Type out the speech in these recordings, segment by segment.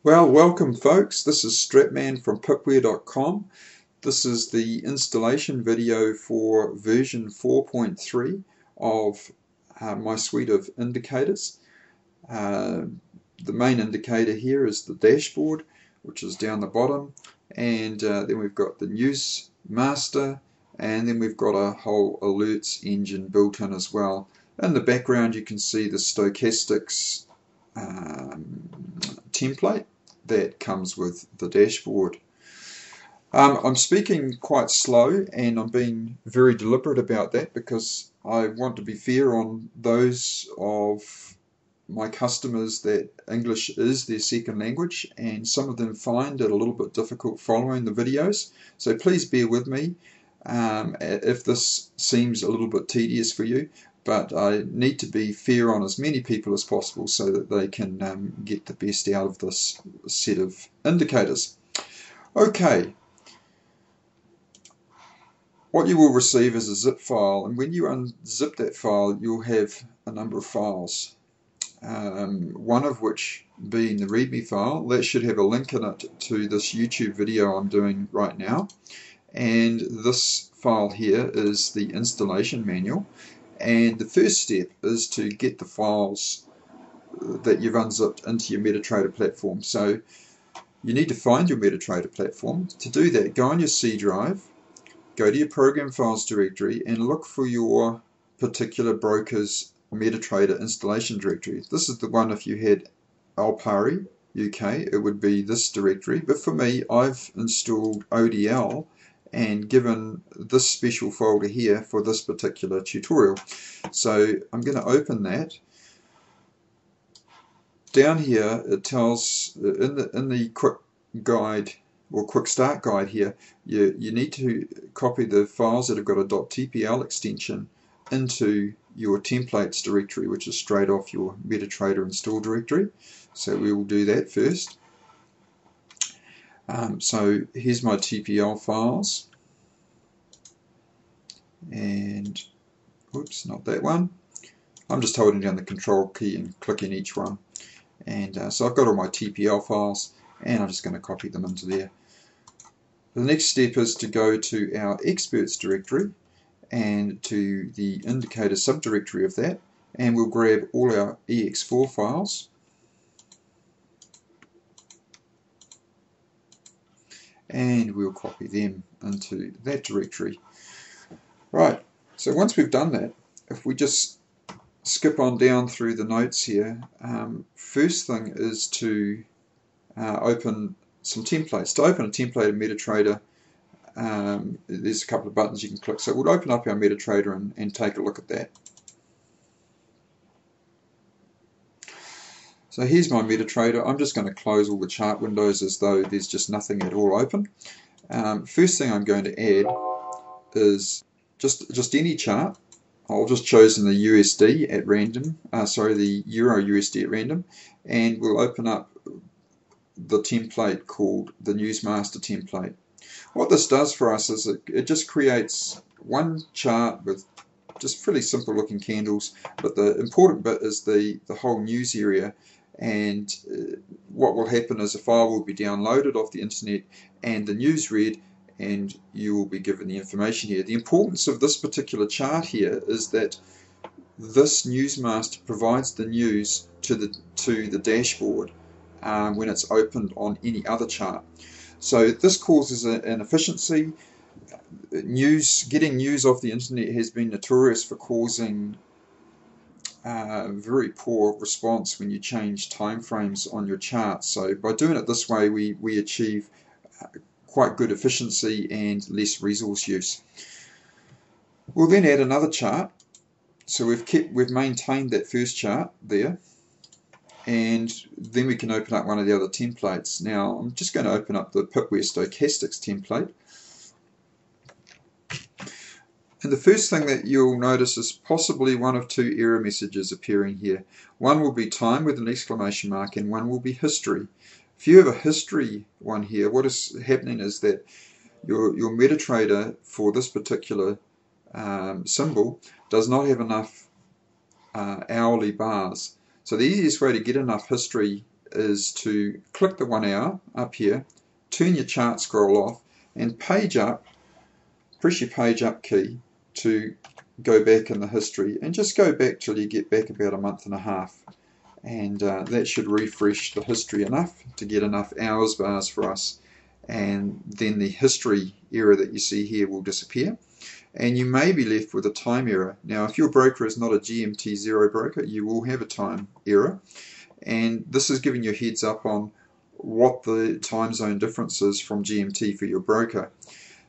Well, welcome folks. This is Stratman from pipware.com. This is the installation video for version 4.3 of my suite of indicators. The main indicator here is the dashboard, which is down the bottom, and then we've got the news master, and then we've got a whole alerts engine built in as well. In the background you can see the stochastics template that comes with the dashboard. I'm speaking quite slow, and I'm being very deliberate about that because I want to be fair on those of my customers that English is their second language, and some of them find it a little bit difficult following the videos. So please bear with me if this seems a little bit tedious for you. But I need to be fair on as many people as possible so that they can get the best out of this set of indicators. Okay, what you will receive is a zip file, and when you unzip that file you'll have a number of files, one of which being the README file. That should have a link in it to this YouTube video I'm doing right now, and this file here is the installation manual. And the first step is to get the files that you've unzipped into your MetaTrader platform. So you need to find your MetaTrader platform. To do that, go on your C drive, go to your program files directory, and look for your particular broker's MetaTrader installation directory. This is the one. If you had Alpari UK, it would be this directory, but for me, I've installed ODL and given this special folder here for this particular tutorial. So I'm going to open that. Down here it tells, in the quick guide or quick start guide here, you need to copy the files that have got a .tpl extension into your templates directory, which is straight off your MetaTrader install directory. So we will do that first. So here's my TPL files, and whoops, not that one. I'm just holding down the control key and clicking each one, and so I've got all my TPL files, and I'm just going to copy them into there. The next step is to go to our experts directory and to the indicator subdirectory of that, and we'll grab all our ex4 files. And we'll copy them into that directory. Right, so once we've done that, if we just skip on down through the notes here, first thing is to open some templates. To open a template in MetaTrader, there's a couple of buttons you can click. So we'll open up our MetaTrader and take a look at that. So here's my MetaTrader. I'm just going to close all the chart windows as though there's just nothing at all open. First thing I'm going to add is just any chart. I've just chosen the USD at random, the Euro USD at random, and we'll open up the template called the Newsmaster template. What this does for us is it just creates one chart with just fairly simple looking candles, but the important bit is the whole news area. And what will happen is a file will be downloaded off the internet and the news read, and you will be given the information here. The importance of this particular chart here is that this Newsmaster provides the news to the dashboard when it's opened on any other chart. So this causes an efficiency. Getting news off the internet has been notorious for causing very poor response when you change time frames on your charts. So by doing it this way, we achieve quite good efficiency and less resource use. We'll then add another chart. So we've maintained that first chart there, and then we can open up one of the other templates. Now I'm just going to open up the pipware stochastics template. And the first thing that you'll notice is possibly one of two error messages appearing here. One will be time with an exclamation mark, and one will be history. If you have a history one here, what is happening is that your MetaTrader for this particular symbol does not have enough hourly bars. So the easiest way to get enough history is to click the 1 hour up here, turn your chart scroll off, and page up, press your page up key to go back in the history, and just go back till you get back about a month and a half. And that should refresh the history enough to get enough hours bars for us, and then the history error that you see here will disappear, and you may be left with a time error. Now, if your broker is not a GMT0 broker, you will have a time error, and this is giving you a heads up on what the time zone difference is from GMT for your broker.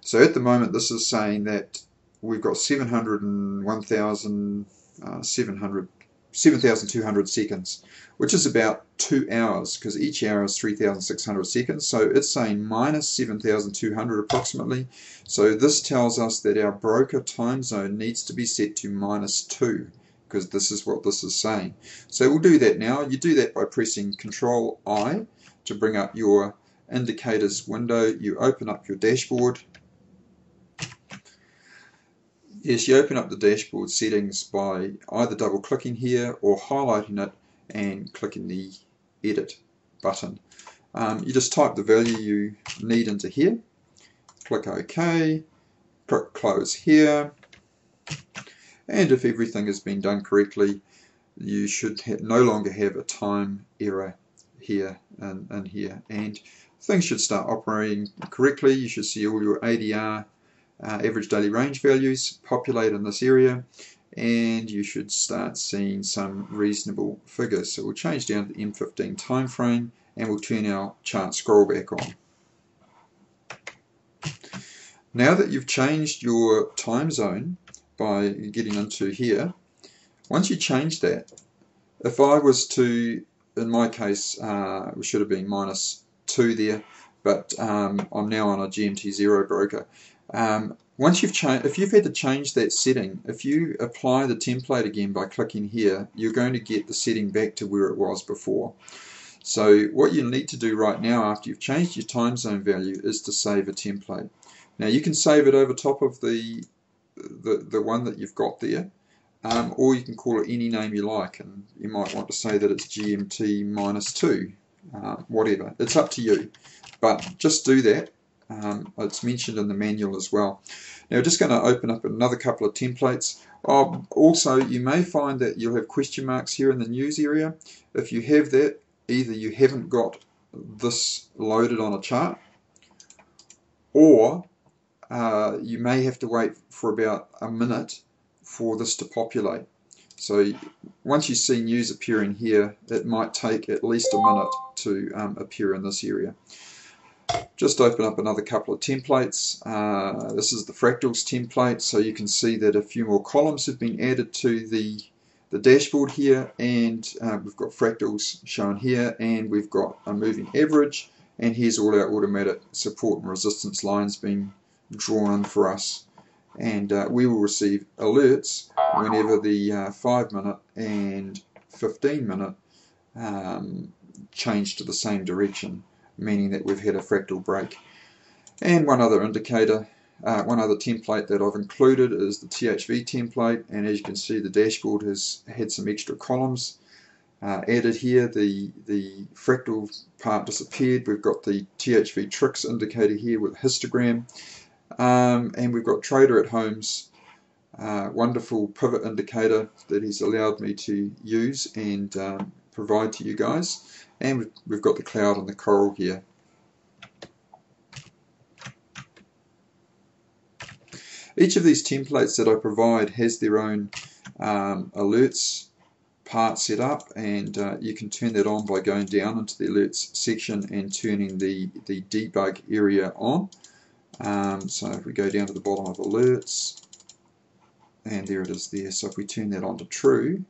So at the moment this is saying that we've got 7,200 seconds, which is about 2 hours, because each hour is 3,600 seconds. So it's saying minus 7,200 approximately. So this tells us that our broker time zone needs to be set to -2, because this is what this is saying. So we'll do that now. You do that by pressing Control I to bring up your indicators window. You open up your dashboard. Yes, you open up the dashboard settings by either double clicking here or highlighting it and clicking the edit button. You just type the value you need into here, click OK, click close here, and if everything has been done correctly, you should no longer have a time error here and here, and things should start operating correctly. You should see all your ADR, average daily range values, populate in this area, and you should start seeing some reasonable figures. So we'll change down to the M15 time frame, and we'll turn our chart scroll back on. Now that you've changed your time zone by getting into here, once you change that, if I was to, in my case, we should have been -2 there, but I'm now on a GMT0 broker. Once you've changed, if you've had to change that setting, if you apply the template again by clicking here, you're going to get the setting back to where it was before. So what you need to do right now, after you've changed your time zone value, is to save a template. Now you can save it over top of the one that you've got there, or you can call it any name you like, and you might want to say that it's GMT -2, whatever. It's up to you, but just do that. It's mentioned in the manual as well. Now, just going to open up another couple of templates. Also, you may find that you'll have question marks here in the news area. If you have that, either you haven't got this loaded on a chart, or you may have to wait for about a minute for this to populate. So once you see news appearing here, it might take at least a minute to appear in this area. Just open up another couple of templates. This is the fractals template, so you can see that a few more columns have been added to the dashboard here, and we've got fractals shown here, and we've got a moving average, and here's all our automatic support and resistance lines being drawn in for us. And we will receive alerts whenever the 5-minute and 15-minute change to the same direction, meaning that we've had a fractal break. And one other indicator, one other template that I've included is the THV template, and as you can see, the dashboard has had some extra columns added here. The fractal part disappeared. We've got the THV tricks indicator here with a histogram, and we've got Trader at Home's wonderful pivot indicator that he's allowed me to use and provide to you guys. And we've got the cloud and the coral here. Each of these templates that I provide has their own alerts part set up, and you can turn that on by going down into the alerts section and turning the debug area on. So if we go down to the bottom of alerts, and there it is there. So if we turn that on to true,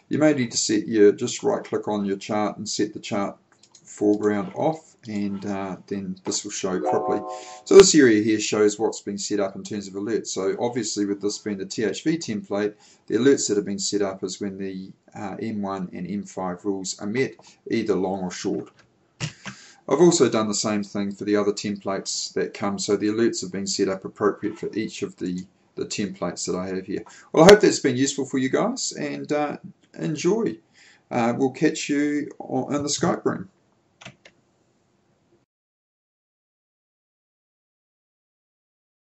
you may need to set just right click on your chart and set the chart foreground off, and then this will show properly. So this area here shows what's been set up in terms of alerts. So obviously, with this being the THV template, the alerts that have been set up is when the M1 and M5 rules are met, either long or short. I've also done the same thing for the other templates that come, so the alerts have been set up appropriate for each of the the templates that I have here. Well, I hope that's been useful for you guys, and enjoy. We'll catch you in the Skype room.